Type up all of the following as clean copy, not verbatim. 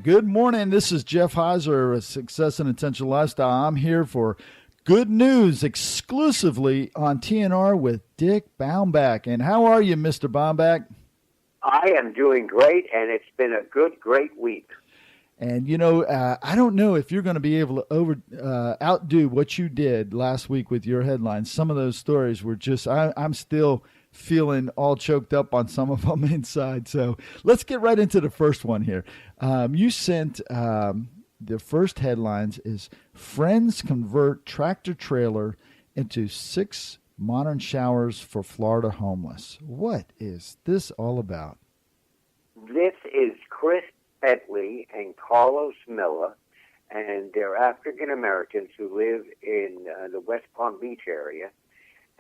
Good morning. This is Jeff Heiser of Success and Intentional Lifestyle. I'm here for good news exclusively on TNR with Dick Baumbach. And how are you, Mr. Baumbach? I am doing great, and it's been a great week. And, I don't know if you're going to be able to outdo what you did last week with your headlines. Some of those stories were just, I'm still feeling all choked up on some of them inside. So let's get right into the first one here. You sent the first headlines is Friends Convert Tractor Trailer into 6 modern showers for Florida homeless. What is this all about? This is Chris Bentley and Carlos Miller, and they're African Americans who live in the West Palm Beach area,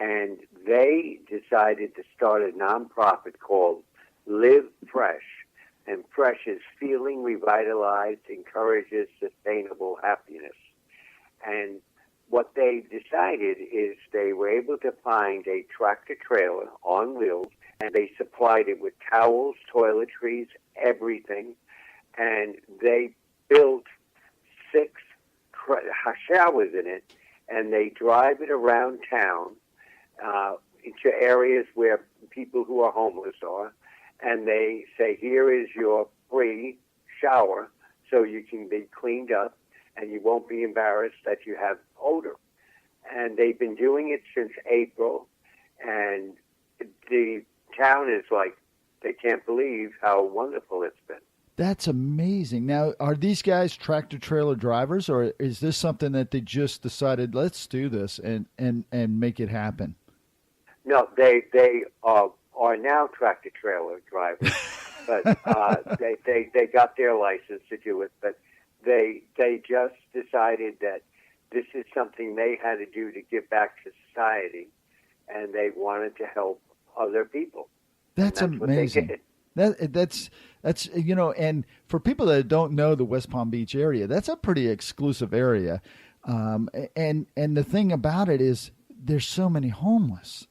and they decided to start a nonprofit called Live Fresh, and Fresh is feeling revitalized, encourages sustainable happiness. And what they decided is they were able to find a tractor trailer on wheels, and they supplied it with towels, toiletries, everything, and they built 6 showers in it, and they drive it around town into areas where people who are homeless are, and they say, here is your free shower so you can be cleaned up and you won't be embarrassed that you have odor. And they've been doing it since April, and the town is like, they can't believe how wonderful it's been. That's amazing. Now, are these guys tractor trailer drivers, or is this something that they just decided, let's do this and make it happen? No, they are now tractor trailer drivers, but they got their license to do it. But they just decided that this is something they had to do to give back to society, and they wanted to help other people. That's amazing. That's and for people that don't know the West Palm Beach area, that's a pretty exclusive area. And the thing about it is there's so many homeless.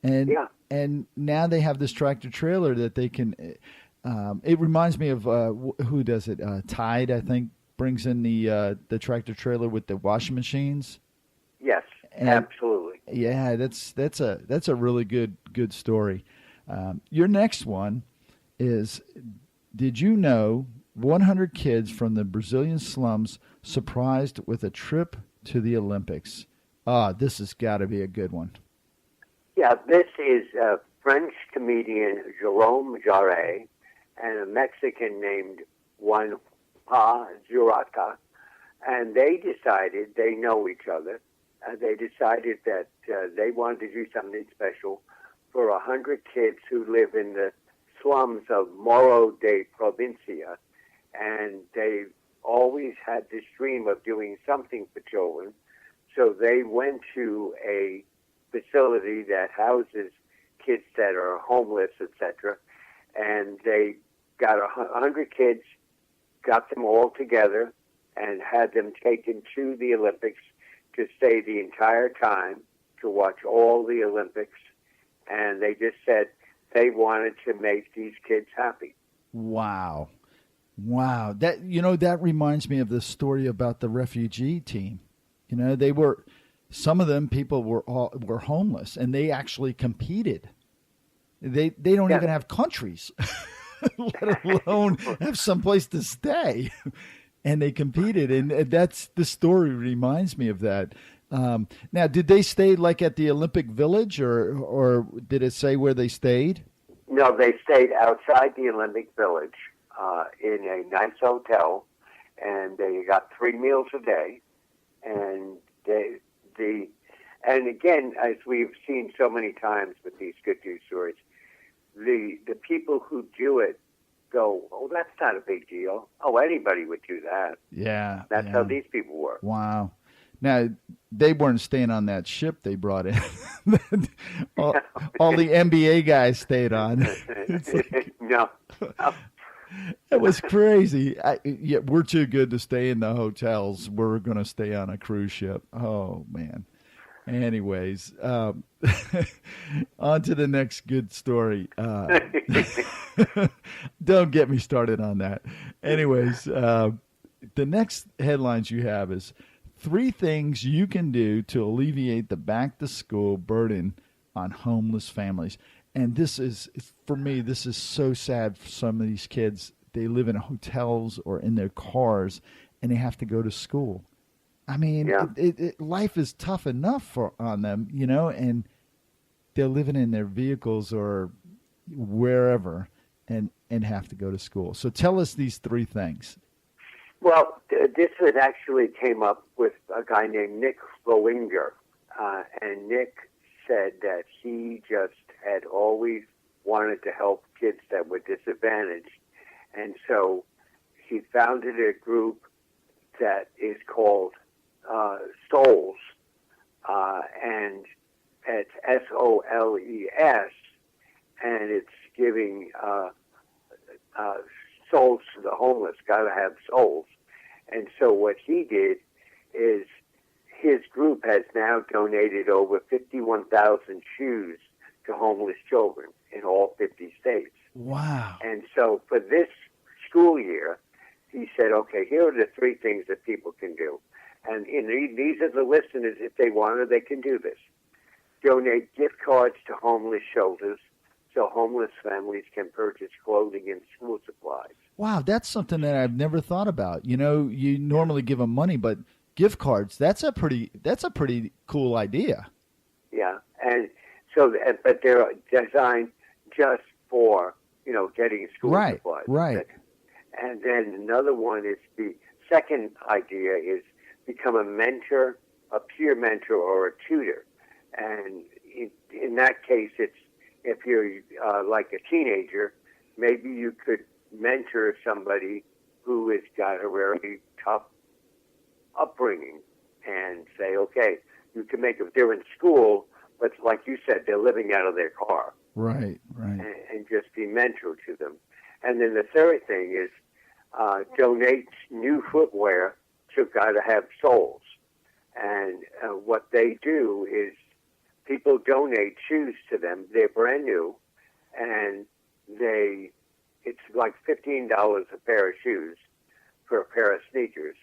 And now they have this tractor trailer that they can it reminds me of who does it? Tide, I think, brings in the tractor trailer with the washing machines. Yes, absolutely. Yeah, that's a really good story. Your next one is, did you know 100 kids from the Brazilian slums surprised with a trip to the Olympics? This has got to be a good one. Yeah, this is a French comedian, Jerome Jarre, and a Mexican named Juan Pa Zuraka, and they decided, they know each other, they decided that they wanted to do something special for 100 kids who live in the slums of Morro de Provincia, and they always had this dream of doing something for children, so they went to a facility that houses kids that are homeless, etc., and they got 100 kids, got them all together, and had them taken to the Olympics to stay the entire time to watch all the Olympics. And they just said they wanted to make these kids happy. Wow. That reminds me of the story about the refugee team. Some of them people were homeless, and they actually competed. They don't even have countries, let alone have someplace to stay. And they competed, and that's the story reminds me of that. Now, did they stay like at the Olympic Village, or did it say where they stayed? No, they stayed outside the Olympic Village in a nice hotel, and they got 3 meals a day. And and again, as we've seen so many times with these good news stories, the people who do it go, oh, that's not a big deal. Oh, anybody would do that. Yeah. That's how these people work. Wow. Now, they weren't staying on that ship they brought in. all the NBA guys stayed on. No. It was crazy. We're too good to stay in the hotels. We're going to stay on a cruise ship. Oh, man. Anyways, on to the next good story. Don't get me started on that. Anyways, the next headlines you have is 3 things you can do to alleviate the back to school burden on homeless families. And this is, for me, this is so sad for some of these kids. They live in hotels or in their cars and they have to go to school. I mean, Yeah. life is tough enough on them, and they're living in their vehicles or wherever and have to go to school. So tell us these 3 things. Well, this had actually came up with a guy named Nick Lowinger, and Nick said that he just had always wanted to help kids that were disadvantaged, and so he founded a group that is called Souls, and it's SOLES, and it's giving souls to the homeless. Got to have souls. And so what he did is his group has now donated over 51,000 shoes to homeless children in all 50 states. Wow. And so for this school year, he said, okay, here are the 3 things that people can do. And these are the listeners, if they want to, they can do this. Donate gift cards to homeless shelters so homeless families can purchase clothing and school supplies. Wow, that's something that I've never thought about. You normally give them money, but gift cards, that's a pretty cool idea. Yeah, and so, but they're designed just for, getting school supplies. Right. And then another one is the second idea is become a mentor, a peer mentor, or a tutor. And in that case, it's if you're like a teenager, maybe you could mentor somebody who has got a very tough upbringing and say, okay, you can make if they're in school, but like you said, they're living out of their car. Right. And just be mentor to them. And then the third thing is donate new footwear to Gotta Have Souls. And what they do is people donate shoes to them. They're brand new, and it's like $15 a pair of shoes for a pair of sneakers,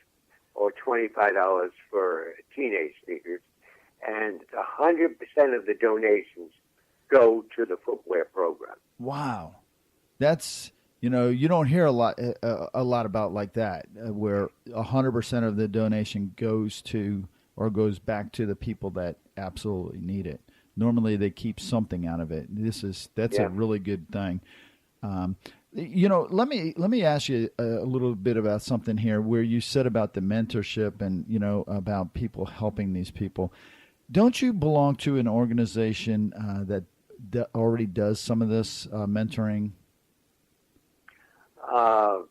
or $25 for teenage sneakers. And 100% of the donations go to the footwear program. Wow. That's, you don't hear a lot about like that, where 100% of the donation goes to or goes back to the people that absolutely need it. Normally they keep something out of it. That's a really good thing. Let me ask you a little bit about something here where you said about the mentorship and, about people helping these people. Don't you belong to an organization that already does some of this mentoring? I'm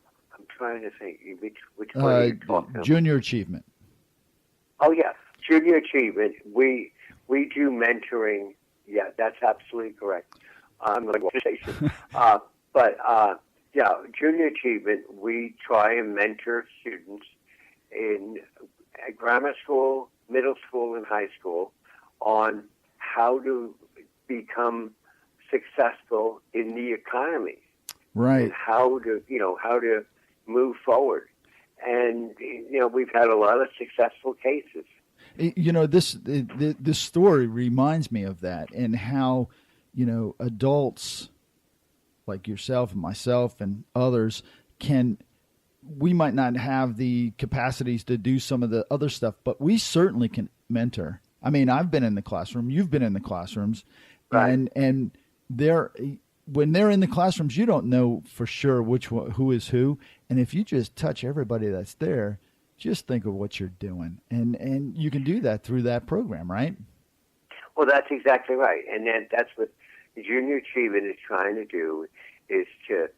trying to think which one are you talking about? Junior Achievement. Oh, yes. Junior Achievement. We do mentoring. Yeah, that's absolutely correct. I'm like organization. Junior Achievement, we try and mentor students in grammar school, middle school, and high school on how to become successful in the economy. Right. And how to move forward. And, we've had a lot of successful cases. This story reminds me of that, and how, adults like yourself and myself and others we might not have the capacities to do some of the other stuff, but we certainly can mentor. I mean, I've been in the classroom, you've been in the classrooms, right. and when they're in the classrooms, you don't know for sure who is who. And if you just touch everybody that's there, just think of what you're doing. And you can do that through that program, right? Well, that's exactly right. And then that's what Junior Achievement is trying to do, is to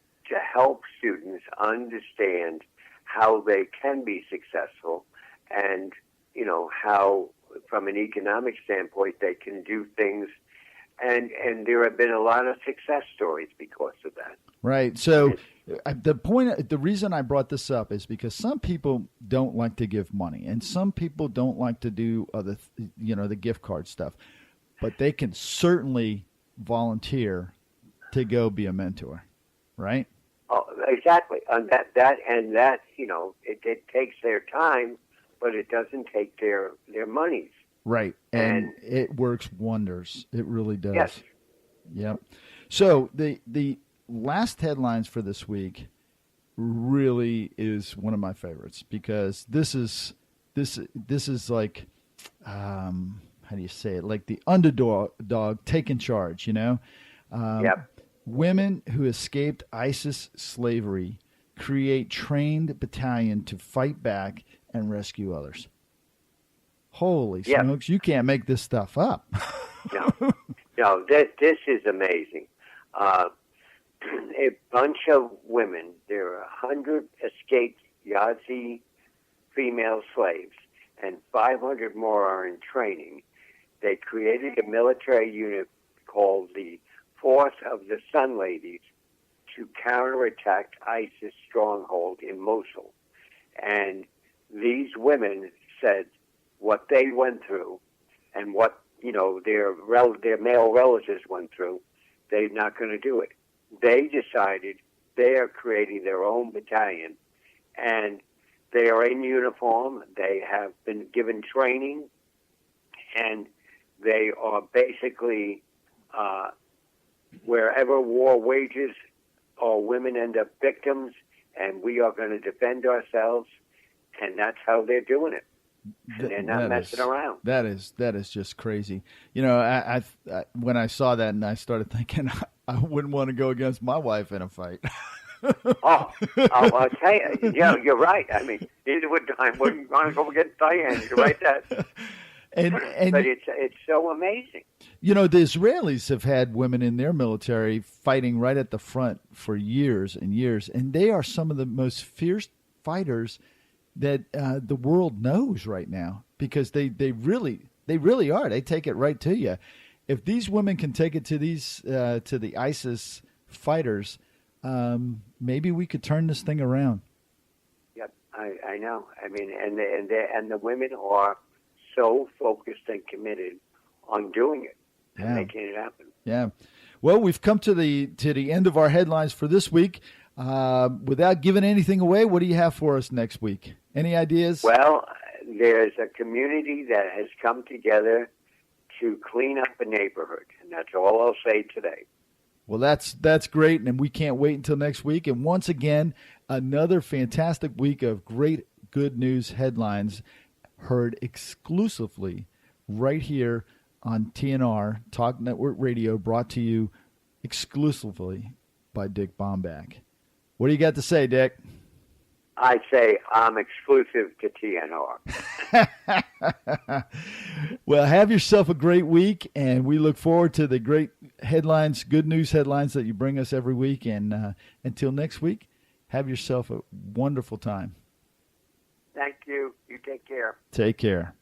help students understand how they can be successful and, how from an economic standpoint they can do things. And there have been a lot of success stories because of that. Right. So The reason I brought this up is because some people don't like to give money, and some people don't like to do the gift card stuff, but they can certainly volunteer to go be a mentor, right? Oh, exactly. And it takes their time, but it doesn't take their monies. Right. And it works wonders. It really does. Yes. Yep. So the last headlines for this week really is one of my favorites, because this is like, how do you say it? Like the underdog taking charge, Yep. Women who escaped ISIS slavery create trained battalion to fight back and rescue others. Holy smokes, you can't make this stuff up. No, this is amazing. A bunch of women, there are 100 escaped Yazidi female slaves, and 500 more are in training. They created a military unit called the Force of the Sun Ladies to counterattack ISIS stronghold in Mosul. And these women said what they went through and what their male relatives went through, they're not going to do it. They decided they are creating their own battalion, and they are in uniform. They have been given training, and they are basically wherever war wages or women end up victims, and we are going to defend ourselves, and that's how they're doing it. And they're not messing around. That is just crazy. I when I saw that, and I started thinking, I wouldn't want to go against my wife in a fight. I'll tell you, you're right. I mean, neither would I. Wouldn't want to go against Diane. You're right. But it's so amazing. The Israelis have had women in their military fighting right at the front for years and years, and they are some of the most fierce fighters that the world knows right now, because they really are. They take it right to you. If these women can take it to the ISIS fighters, maybe we could turn this thing around. Yep, I know. I mean, and the women are so focused and committed on doing it and making it happen. Yeah. Well, we've come to the end of our headlines for this week. Without giving anything away, what do you have for us next week? Any ideas? Well, there's a community that has come together to clean up a neighborhood, and that's all I'll say today. Well, that's great, and we can't wait until next week. And once again, another fantastic week of great good news headlines heard exclusively right here on TNR, Talk Network Radio, brought to you exclusively by Dick Baumbach. What do you got to say, Dick? I say I'm exclusive to TNR. Well, have yourself a great week, and we look forward to the great headlines, good news headlines that you bring us every week. And until next week, have yourself a wonderful time. Thank you. You take care. Take care.